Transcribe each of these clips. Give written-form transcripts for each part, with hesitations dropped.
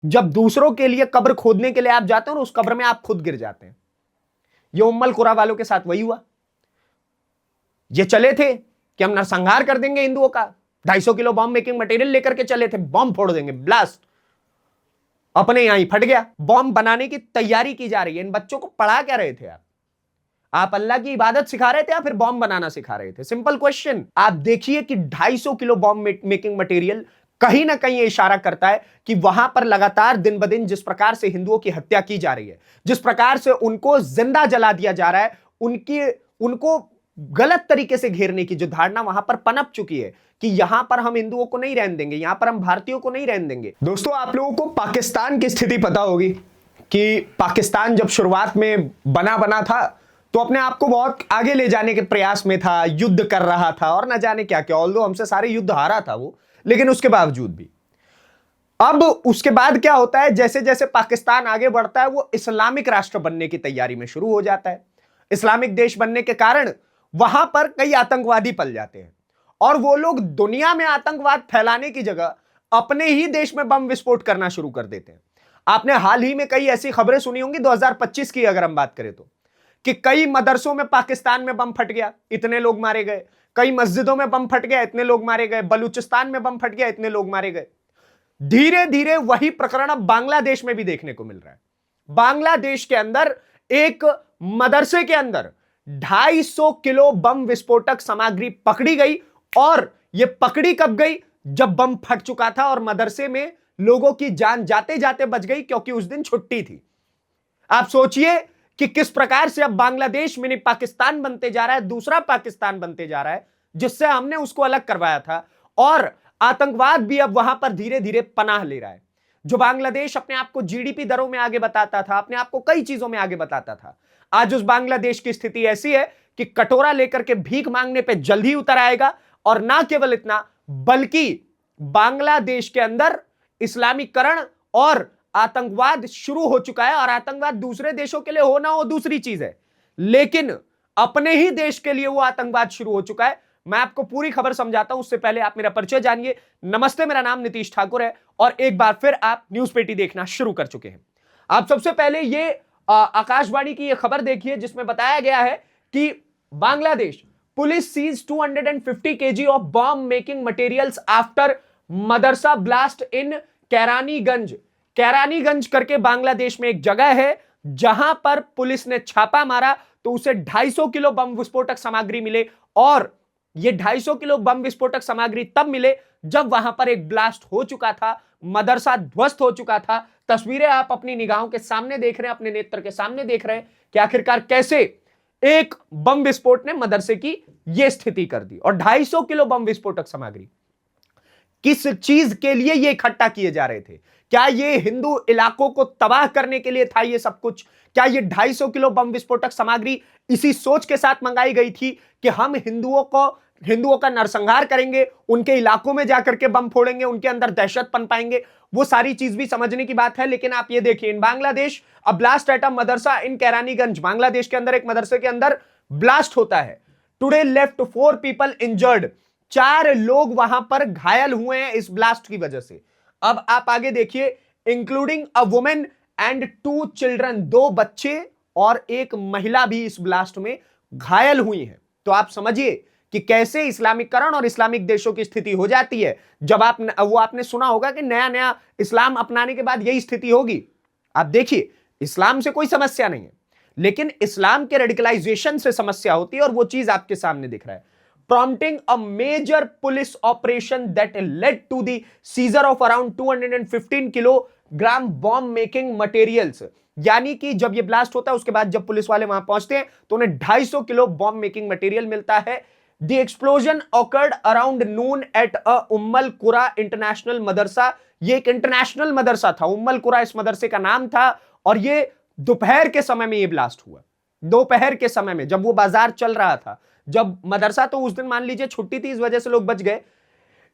जब दूसरों के लिए कब्र खोदने के लिए आप जाते हो और उस कब्र में आप खुद गिर जाते हैं। ये उम्मल कुरा वालों के साथ वही हुआ। ये चले थे कि हम नरसंहार कर देंगे हिंदुओं का, 250 किलो बॉम्ब मेकिंग मटेरियल लेकर के चले थे, बॉम्ब फोड़ देंगे, ब्लास्ट। अपने यहां ही फट गया। बॉम्ब बनाने की तैयारी की जा रही है। इन बच्चों को पढ़ा क्या रहे थे आप अल्लाह की इबादत सिखा रहे थे या फिर बॉम्ब बनाना सिखा रहे थे? Simple question. आप देखिए कि 250 किलो बॉम्ब मेकिंग मटेरियल कहीं ना कहीं इशारा करता है कि वहां पर लगातार दिन ब दिन जिस प्रकार से हिंदुओं की हत्या की जा रही है, जिस प्रकार से उनको जिंदा जला दिया जा रहा है, उनको गलत तरीके से घेरने की जो धारणा वहां पर पनप चुकी है कि यहां पर हम हिंदुओं को नहीं रहने देंगे, यहां पर हम भारतीयों को नहीं रहने देंगे। दोस्तों, आप लोगों को पाकिस्तान की स्थिति पता होगी कि पाकिस्तान जब शुरुआत में बना था तो अपने आप को बहुत आगे ले जाने के प्रयास में था, युद्ध कर रहा था और न जाने क्या क्या। ऑल्दो हमसे सारे युद्ध हारा था वो, लेकिन उसके बावजूद भी अब उसके बाद क्या होता है, जैसे जैसे पाकिस्तान आगे बढ़ता है वो इस्लामिक राष्ट्र बनने की तैयारी में शुरू हो जाता है। इस्लामिक देश बनने के कारण वहां पर कई आतंकवादी पल जाते हैं और वो लोग दुनिया में आतंकवाद फैलाने की जगह अपने ही देश में बम विस्फोट करना शुरू कर देते हैं। आपने हाल ही में कई ऐसी खबरें सुनी होंगी 2025 की अगर हम बात करें तो, कि कई मदरसों में पाकिस्तान में बम फट गया, इतने लोग मारे गए। कई मस्जिदों में बम फट गया, इतने लोग मारे गए। बलूचिस्तान में बम फट गया, इतने लोग मारे गए। धीरे धीरे वही प्रकरण अब बांग्लादेश में भी देखने को मिल रहा है। बांग्लादेश के अंदर एक मदरसे के अंदर 250 किलो बम विस्फोटक सामग्री पकड़ी गई। और यह पकड़ी कब गई? जब बम फट चुका था और मदरसे में लोगों की जान जाते जाते बच गई, क्योंकि उस दिन छुट्टी थी। आप सोचिए कि किस प्रकार से अब बांग्लादेश मिनी पाकिस्तान बनते जा रहा है, दूसरा पाकिस्तान बनते जा रहा है, जिससे हमने उसको अलग करवाया था। और आतंकवाद भी अब वहां पर धीरे धीरे पनाह ले रहा है। जो बांग्लादेश अपने आप को जीडीपी दरों में आगे बताता था, अपने आप को कई चीजों में आगे बताता था, आज उस बांग्लादेश की स्थिति ऐसी है कि कटोरा लेकर के भीख मांगने पे जल्द ही उतर आएगा। और ना केवल इतना, बल्कि बांग्लादेश के अंदर इस्लामीकरण और आतंकवाद शुरू हो चुका है। और आतंकवाद दूसरे देशों के लिए हो ना हो दूसरी चीज है, लेकिन अपने ही देश के लिए वो आतंकवाद शुरू हो चुका है। मैं आपको पूरी खबर समझाता हूं, उससे पहले आप मेरा परिचय जानिए। नमस्ते, मेरा नाम नीतीश ठाकुर है और एक बार फिर आप न्यूज पेटी देखना शुरू कर चुके हैं। आप सबसे पहले ये आकाशवाणी की ये खबर देखिए, जिसमें बताया गया है कि Bangladesh police seize 250 kg of bomb making materials after मदरसा ब्लास्ट इन कैरानीगंज। कैरानीगंज करके बांग्लादेश में एक जगह है जहां पर पुलिस ने छापा मारा तो उसे 250 किलो बम विस्फोटक सामग्री मिले। और ये 250 किलो बम विस्फोटक सामग्री तब मिले जब वहां पर एक ब्लास्ट हो चुका था, मदरसा ध्वस्त हो चुका था। तस्वीरें आप अपनी निगाहों के सामने देख रहे हैं, अपने नेत्र के सामने देख रहे हैं कि आखिरकार कैसे एक बम विस्फोट ने मदरसे की यह स्थिति कर दी। और 250 किलो बम विस्फोटक सामग्री किस चीज के लिए ये इकट्ठा किए जा रहे थे? क्या ये हिंदू इलाकों को तबाह करने के लिए था ये सब कुछ? क्या ये 250 किलो बम विस्फोटक सामग्री इसी सोच के साथ मंगाई गई थी कि हम हिंदुओं का नरसंहार करेंगे, उनके इलाकों में जाकर के बम फोड़ेंगे, उनके अंदर दहशत पनपाएंगे? वो सारी चीज भी समझने की बात है। लेकिन आप ये देखिए, in Bangladesh a blast at a Madrasa in Keraniganj, Bangladesh के अंदर एक मदरसे के अंदर ब्लास्ट होता है। टुडे लेफ्ट 4 पीपल इंजर्ड, 4 लोग वहां पर घायल हुए हैं इस ब्लास्ट की वजह से। अब आप आगे देखिए, including a women and 2 children, 2 बच्चे और एक महिला भी इस ब्लास्ट में घायल हुई हैं। तो आप समझिए कि कैसे इस्लामीकरण और इस्लामिक देशों की स्थिति हो जाती है जब आपने सुना होगा कि नया नया इस्लाम अपनाने के बाद यही स्थिति होगी। आप देखिए, इस्लाम से कोई समस्या नहीं है, लेकिन इस्लाम के रेडिकलाइजेशन से समस्या होती है और वो चीज आपके सामने दिख रहा है। prompting a major police operation that led to the seizure of around 215 kilogram bomb making materials। यानी कि जब ये ब्लास्ट होता है उसके बाद जब पुलिस वाले वहां पहुंचते हैं तो उन्हें 250 किलो बॉम्ब मेकिंग मटेरियल मिलता है। The explosion occurred around noon at a उम्मल Qura international मदरसा। ये एक इंटरनेशनल मदरसा था, उम्मल कुरा इस मदरसे का नाम था। और ये दोपहर के समय में ये ब्लास्ट हुआ, दोपहर के समय में जब वो बाजार चल रहा था, जब मदरसा तो उस दिन मान लीजिए छुट्टी थी, इस वजह से लोग बच गए।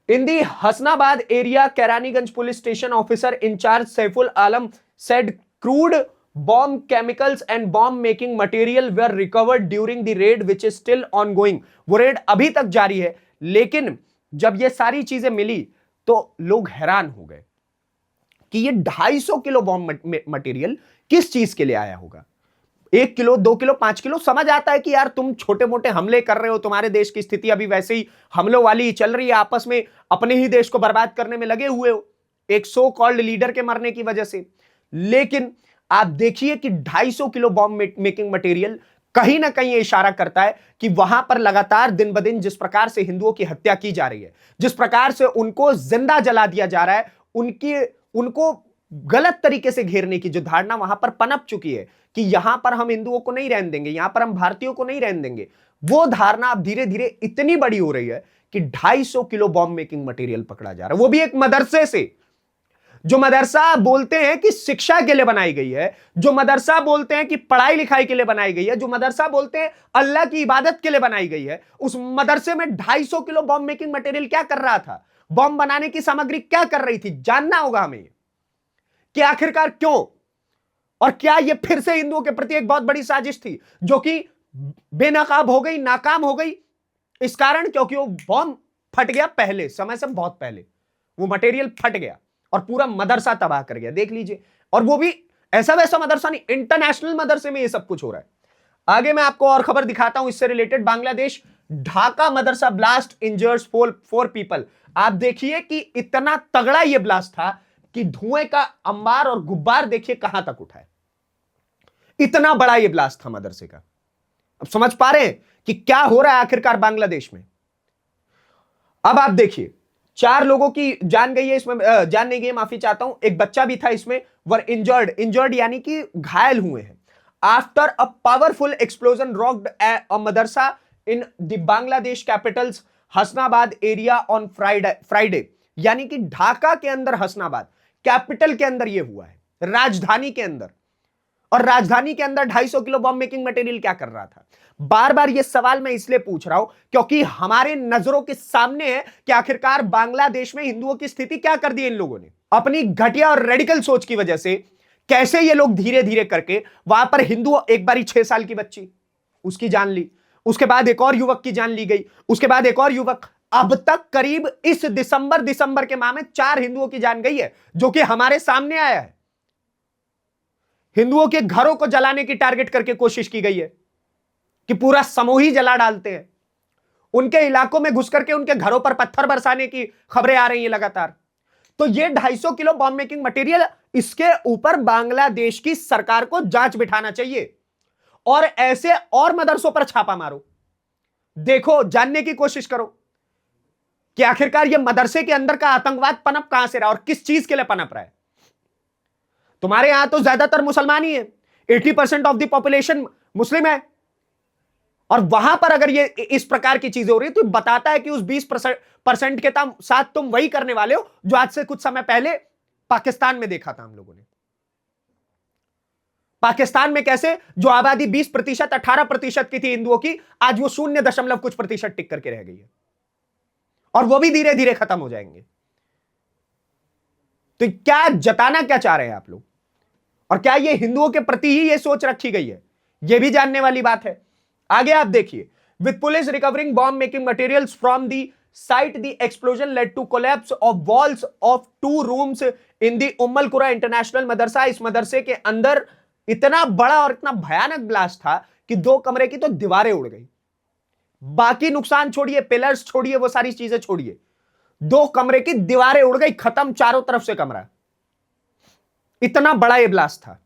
In the Hasanabad area Keraniganj police station officer incharge Saiful Alam said crude bomb chemicals and bomb making material were recovered during the raid which is still ongoing. वो रेड अभी तक जारी है, लेकिन जब ये सारी चीजें मिली तो लोग हैरान हो गए। कि ये 250 किलो बॉम्ब मटेरियल किस चीज के लिए आया होगा। 1 किलो 2 किलो 5 किलो समझ आता है कि यार तुम छोटे मोटे हमले कर रहे हो, तुम्हारे देश की स्थिति अभी वैसे ही हमलों वाली चल रही है, आपस में अपने ही देश को बर्बाद करने में लगे हुए हो एक सो कॉल्ड लीडर के मरने की वजह से। लेकिन आप देखिए कि 250 किलो बॉम्ब मेकिंग मटेरियल कहीं ना कहीं इशारा करता है कि वहां पर लगातार दिन ब दिन जिस प्रकार से हिंदुओं की हत्या की जा रही है, जिस प्रकार से उनको जिंदा जला दिया जा रहा है, उनको गलत तरीके से घेरने की जो धारणा वहां पर पनप चुकी है कि यहां पर हम हिंदुओं को नहीं रहने देंगे, यहां पर हम भारतीयों को नहीं रहने देंगे, वो धारणा अब धीरे धीरे इतनी बड़ी हो रही है कि 250 किलो बॉम्ब मेकिंग मटेरियल पकड़ा जा रहा है, वो भी एक मदरसे से। जो मदरसा बोलते हैं कि शिक्षा के लिए बनाई गई है, जो मदरसा बोलते हैं कि पढ़ाई लिखाई के लिए बनाई गई है, जो मदरसा बोलते हैं अल्लाह की इबादत के लिए बनाई गई है, उस मदरसे में 250 किलो बॉम्ब मेकिंग मटेरियल क्या कर रहा था, बॉम्ब बनाने की सामग्री क्या कर रही थी। जानना होगा हमें कि आखिरकार क्यों, और क्या यह फिर से हिंदुओं के प्रति एक बहुत बड़ी साजिश थी जो कि बेनकाब हो गई, नाकाम हो गई, इस कारण क्योंकि वो बॉम्ब फट गया पहले समय से, बहुत पहले वो मटेरियल फट गया और पूरा मदरसा तबाह कर गया। देख लीजिए, और वो भी ऐसा वैसा मदरसा नहीं, इंटरनेशनल मदरसे में ये सब कुछ हो रहा है। आगे मैं आपको और खबर दिखाता हूं इससे रिलेटेड। बांग्लादेश ढाका मदरसा ब्लास्ट इंजर्स 4 पीपल। आप देखिए कि इतना तगड़ा ये ब्लास्ट था कि धुएं का अंबार और गुब्बार देखिए कहां तक उठा है। इतना बड़ा ये ब्लास्ट था मदरसे का। अब समझ पा रहे हैं कि क्या हो रहा है आखिरकार बांग्लादेश में। अब आप देखिए 4 लोगों की जान गई है इसमें, जान नहीं गई, माफी चाहता हूं, एक बच्चा भी था इसमें, वर इंजर्ड यानी कि घायल हुए हैं after a powerful explosion rocked a Madrasa in the Bangladesh capital's Hasanabad area on Friday. यानी कि ढाका के अंदर, हसनाबाद कैपिटल के अंदर यह हुआ है, राजधानी के अंदर। और राजधानी के अंदर 250 किलो बॉम्ब मेकिंग मटेरियल क्या कर रहा था। बार बार यह सवाल मैं इसलिए पूछ रहा हूं क्योंकि हमारे नजरों के सामने है कि आखिरकार बांग्लादेश में हिंदुओं की स्थिति क्या कर दी इन लोगों ने अपनी घटिया और रेडिकल सोच की वजह से। कैसे ये लोग धीरे धीरे करके वहां पर हिंदू, एक बारी 6 साल की बच्ची उसकी जान ली, उसके बाद एक और युवक की जान ली गई, उसके बाद एक और युवक, अब तक करीब इस दिसंबर के माह में 4 हिंदुओं की जान गई है, जो कि हमारे सामने आया है। हिंदुओं के घरों को जलाने की टारगेट करके कोशिश की गई है कि पूरा समूह ही जला डालते हैं। उनके इलाकों में घुस करके उनके घरों पर पत्थर बरसाने की खबरें आ रही हैं लगातार। तो ये 250 किलो बॉम्ब मेकिंग मटेरियल, इसके ऊपर बांग्लादेश की सरकार को जांच बिठाना चाहिए और ऐसे और मदरसों पर छापा मारो। देखो, जानने की कोशिश करो कि आखिरकार ये मदरसे के अंदर का आतंकवाद पनप कहां से रहा और किस चीज के लिए पनप रहा है। तुम्हारे यहां तो ज्यादातर मुसलमान ही है, 80% ऑफ द पॉपुलेशन मुस्लिम है, और वहां पर अगर ये इस प्रकार की चीजें हो रही है तो बताता है कि उस 20% के साथ तुम वही करने वाले हो जो आज से कुछ समय पहले पाकिस्तान में देखा था हम लोगों ने। पाकिस्तान में कैसे जो आबादी 20%, 18% की थी हिंदुओं की, आज वो 0 कुछ प्रतिशत टिक करके रह गई है, और वो भी धीरे धीरे खत्म हो जाएंगे। तो क्या जताना क्या चाह रहे हैं आप लोग, और क्या ये हिंदुओं के प्रति ही ये सोच रखी गई है, ये भी जानने वाली बात है। आगे आप देखिए, with police recovering bomb making materials from the site, the explosion led to collapse of walls of 2 rooms in the Ummul Qura international मदरसा। इस मदरसे के अंदर इतना बड़ा और इतना भयानक ब्लास्ट था कि 2 कमरे की तो दीवारें उड़ गई। बाकी नुकसान छोड़िए, पिलर्स छोड़िए, वो सारी चीजें छोड़िए, 2 कमरे की दीवारें उड़ गई, खत्म चारों तरफ से कमरा। इतना बड़ा ये ब्लास्ट था।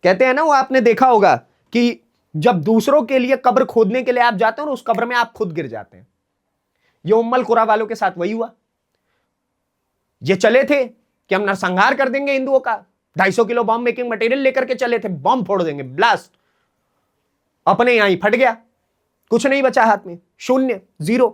कहते हैं ना, वो आपने देखा होगा कि जब दूसरों के लिए कब्र खोदने के लिए आप जाते हो, उस कब्र में आप खुद गिर जाते हैं। ये उम्मल कुरा वालों के साथ वही हुआ। ये चले थे कि हम नरसंहार कर देंगे हिंदुओं का, 250 किलो बॉम्ब मेकिंग मटेरियल लेकर के चले थे, बॉम्ब फोड़ देंगे, ब्लास्ट, अपने यहां ही फट गया, कुछ नहीं बचा हाथ में, 0, 0।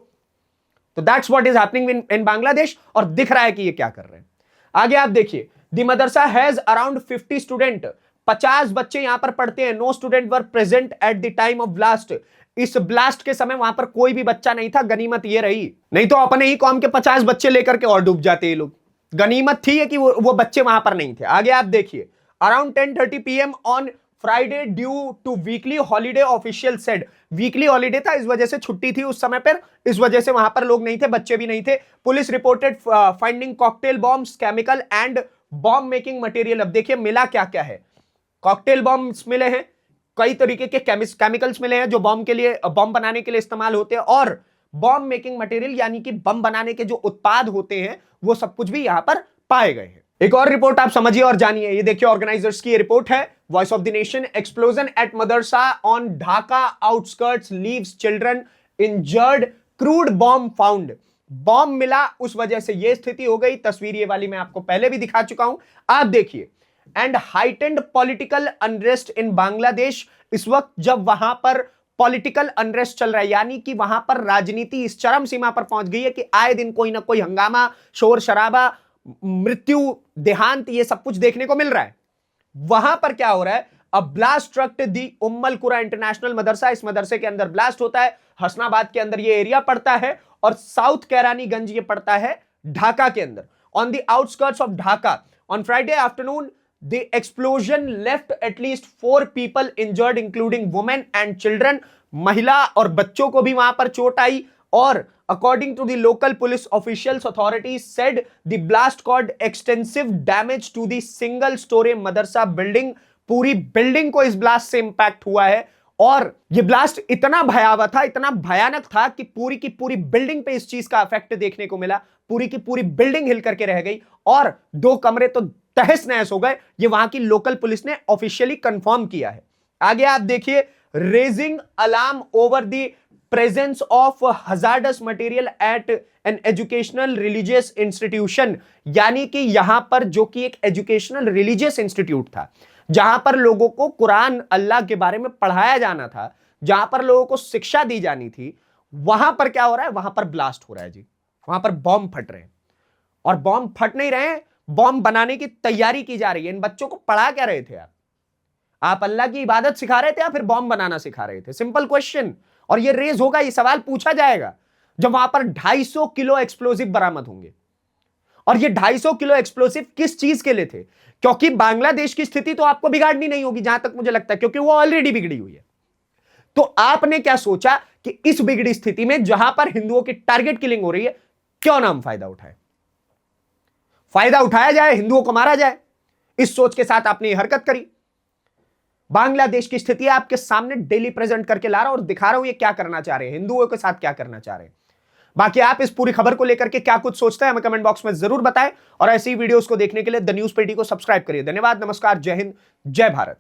तो that's what is happening in Bangladesh, और दिख रहा है कि ये क्या कर रहे हैं। आगे आप देखिए, the madrasa has around 50 student, 50 बच्चे यहां पर पढ़ते हैं। No student were present at the time of blast. इस ब्लास्ट के समय वहां पर कोई भी बच्चा नहीं था। गनीमत ये रही, नहीं तो अपने ही कौम के 50 बच्चे लेकर के और डूब जाते ये लोग। गनीमत थी कि वो बच्चे वहां पर नहीं थे। आगे आप देखिए, around 10:30 PM on Friday due to weekly holiday, official said. Weekly holiday था, इस वजह से छुट्टी थी उस समय पर, इस वजह से वहां पर लोग नहीं थे, बच्चे भी नहीं थे। Police reported finding cocktail bombs, chemical and bomb making material. अब देखिए मिला क्या क्या है। कॉकटेल बॉम्ब्स मिले हैं, कई तरीके के केमिकल्स मिले हैं जो बॉम्ब के लिए, बॉम्ब बनाने के लिए इस्तेमाल होते हैं, और बॉम्ब मेकिंग मटेरियल यानी कि बम बनाने के जो उत्पाद होते हैं वो सब कुछ भी यहां पर पाए गए हैं। एक और रिपोर्ट आप समझिए और जानिए, ये देखिए ऑर्गेनाइजर्स की रिपोर्ट है, voice of the nation. Explosion at madrasa on Dhaka outskirts leaves children injured, crude bomb found. Bomb मिला, उस वजह से यह स्थिति हो गई। तस्वीर ये वाली मैं आपको पहले भी दिखा चुका हूं, आप देखिए। एंड हाइटेंड पॉलिटिकल अनरेस्ट इन बांग्लादेश। इस वक्त जब वहां पर पॉलिटिकल अनरेस्ट चल रहा है, यानी कि वहां पर राजनीति इस चरम सीमा पर पहुंच गई है कि आए दिन कोई ना कोई हंगामा, शोर शराबा, मृत्यु, देहांत, ये सब कुछ देखने को मिल रहा है। वहां पर क्या हो रहा है, अब ब्लास्ट स्ट्रक दी उम्मल कुरा इंटरनेशनल मदरसा। इस मदरसे के अंदर ब्लास्ट होता है, हसनाबाद के अंदर ये एरिया पड़ता है, और साउथ कैरानीगंज ये पड़ता है ढाका के अंदर, on the outskirts of Dhaka. On Friday afternoon the explosion left at least 4 people injured including women and children। महिला और बच्चों को भी वहां पर चोट आई, और according to the local police officials, authorities said the blast caused extensive damage to the single story madrasa building। पूरी बिल्डिंग को इस ब्लास्ट से इंपैक्ट हुआ है, और यह ब्लास्ट इतना भयावह था, इतना भयानक था कि पूरी की पूरी बिल्डिंग पे इस चीज का इफेक्ट देखने को मिला। पूरी की पूरी बिल्डिंग हिल करके रह गई, और 2 कमरे तो तहस नहस हो गए। ये वहां की लोकल पुलिस ने ऑफिशियली कंफर्म किया है। आगे आप देखिए, raising alarm over the presence of hazardous material at an educational religious institution. यानी कि यहां पर, जो कि एक एजुकेशनल रिलीजियस इंस्टीट्यूट था, जहां पर लोगों को कुरान, अल्लाह के बारे में पढ़ाया जाना था, जहां पर लोगों को शिक्षा दी जानी थी, वहां पर क्या हो रहा है, वहां पर ब्लास्ट हो रहा है जी। वहां पर बॉम्ब फट रहे हैं, और बॉम्ब फट नहीं रहे हैं, बॉम्ब बनाने की तैयारी की जा रही है। इन बच्चों को पढ़ा क्या रहे थे आप अल्लाह की इबादत सिखा रहे थे या फिर बॉम्ब बनाना सिखा रहे थे? Simple question. और ये रेज होगा, ये सवाल पूछा जाएगा जब वहां पर 250 किलो एक्सप्लोसिव बरामद होंगे। और ये 250 किलो एक्सप्लोसिव किस चीज के लिए थे? क्योंकि बांग्लादेश की स्थिति तो आपको बिगाड़नी नहीं होगी, जहां तक मुझे लगता है, क्योंकि वो ऑलरेडी बिगड़ी हुई है। तो आपने क्या सोचा कि इस बिगड़ी स्थिति में, जहां पर हिंदुओं की टारगेट किलिंग हो रही है, क्यों ना हम फायदा उठाएं, फायदा उठाया जाए, हिंदुओं को मारा जाए। इस सोच के साथ आपने यह हरकत करी। बांग्लादेश की स्थिति आपके सामने डेली प्रेजेंट करके ला रहा हूं और दिखा रहा हूं ये क्या करना चाह रहे हैं, हिंदुओं के साथ क्या करना चाह रहे हैं। बाकी आप इस पूरी खबर को लेकर के क्या कुछ सोचते हैं, हमें कमेंट बॉक्स में जरूर बताएं, और ऐसी वीडियोस को देखने के लिए द न्यूज पेटी को सब्सक्राइब करिए। धन्यवाद, नमस्कार, जय हिंद, जय भारत।